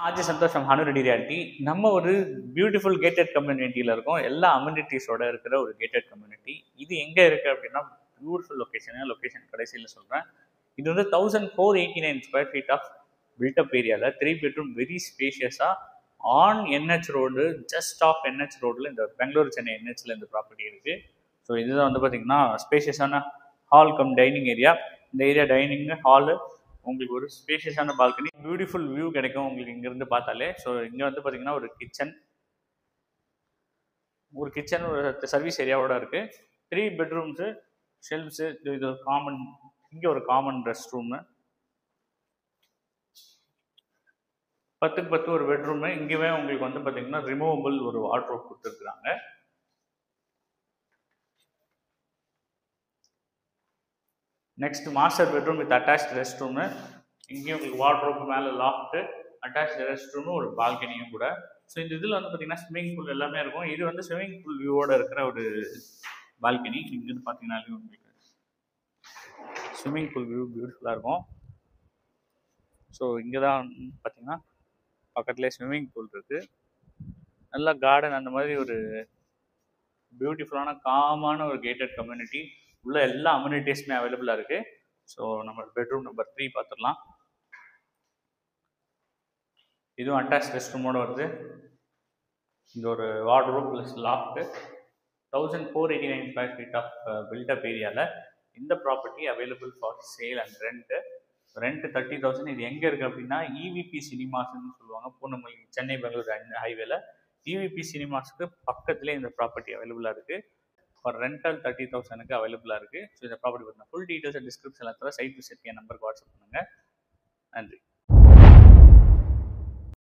ஆஜி சந்தோஷம் ஹானுரெடி ரியாலிட்டி. நம்ம ஒரு பியூட்டிஃபுல் கேட்டட் கம்யூனிட்டியில் இருக்கோம். எல்லா அம்யூனிட்டிஸோட இருக்கிற ஒரு கேட்டட் கம்யூனிட்டி. இது எங்கே இருக்குது அப்படின்னா பியூட்டிஃபுல் லொக்கேஷன் கடைசியில் சொல்கிறேன். இது வந்து 1489 ஸ்கொயர் ஃபீட் ஆஃப் பில்டப் ஏரியாவில் 3 பெட்ரூம் வெரி ஸ்பேஷியஸாக on NH road, just off NH ரோடில் இந்த பெங்களூர் சென்னை என்ஹெச்சில் இந்த ப்ராப்பர்ட்டி இருக்குது. ஸோ இதுதான் வந்து பார்த்திங்கன்னா ஸ்பேஷியஸான ஹால் கம் டைனிங் ஏரியா. இந்த ஏரியா டைனிங் ஹாலு, உங்களுக்கு ஒரு ஸ்பேஷியஸான பால்கனி, பியூட்டிஃபுல் வியூ கிடைக்கும் உங்களுக்கு இங்கேருந்து பார்த்தாலே. ஸோ இங்கே வந்து பார்த்தீங்கன்னா ஒரு கிச்சன் ஒரு சர்வீஸ் ஏரியாவோட இருக்குது. 3 பெட்ரூம்ஸு, ஷெல்ஃப்ஸு, இது ஒரு காமன், இங்கே ஒரு காமன் ரெஸ்ட் ரூமு, 10க்கு 10 ஒரு பெட்ரூமு. இங்கேவே உங்களுக்கு வந்து பார்த்தீங்கன்னா ரிமூவபிள் ஒரு வார்ட்ரோப் கொடுத்துருக்குறாங்க. Next master bedroom with attached rest room. இங்கேயும் உங்களுக்கு வார்ட்ரோப், மேலே லாஃப்ட்டு, அட்டாச் ரெஸ்ட் ரூமு, ஒரு பால்கனியும் கூட. ஸோ இந்த இதில் வந்து பார்த்தீங்கன்னா ஸ்விம்மிங் பூல் எல்லாமே இருக்கும். இது வந்து ஸ்விம்மிங் பூல் வியூவோட இருக்கிற ஒரு பால்கனி. இங்கேருந்து பார்த்தீங்கன்னாலே உங்களுக்கு ஸ்விம்மிங் பூல் வியூ பியூட்டிஃபுல்லாக இருக்கும். ஸோ இங்கே தான் பார்த்தீங்கன்னா பக்கத்துலேயே ஸ்விம்மிங் பூல் இருக்குது. நல்லா கார்டன், அந்த மாதிரி ஒரு பியூட்டிஃபுல்லான காமான ஒரு கேட்டட் கம்யூனிட்டி. உள்ள எல்லா அம்யூனிட்டிஸுமே அவைலபிளாக இருக்குது. ஸோ நம்ம பெட்ரூம் நம்பர் 3 பார்த்துடலாம். இதுவும் அட்டாச் ரெஸ்ட் ரூமோடு வருது. இங்கே ஒரு wardrobe plus loft. 1489 square feet of built up ஏரியாவில் இந்த property available for sale and rent. 30,000. இது எங்கே இருக்குது அப்படின்னா இவிபி சினிமாஸ்ன்னு சொல்லுவாங்க, பூனமல்லி, சென்னை பெங்களூர் ஹைவேல. இவிபி சினிமாஸுக்கு பக்கத்துலேயே இந்த ப்ராப்பர்ட்டி அவைலபிளாக இருக்குது. ஃபார் ரெண்டல் 30,000க்கு அவைலபிளாக இருக்குது. ஸோ இந்த ப்ராப்பர்ட்டி பார்த்தீங்கன்னா ஃபுல் டீட்டெயில்ஸ் டிஸ்கிரிப்ஷனில் தர. சைட் விசிட் என் நம்பருக்கு வாட்ஸ்அப் பண்ணுங்கள். நன்றி.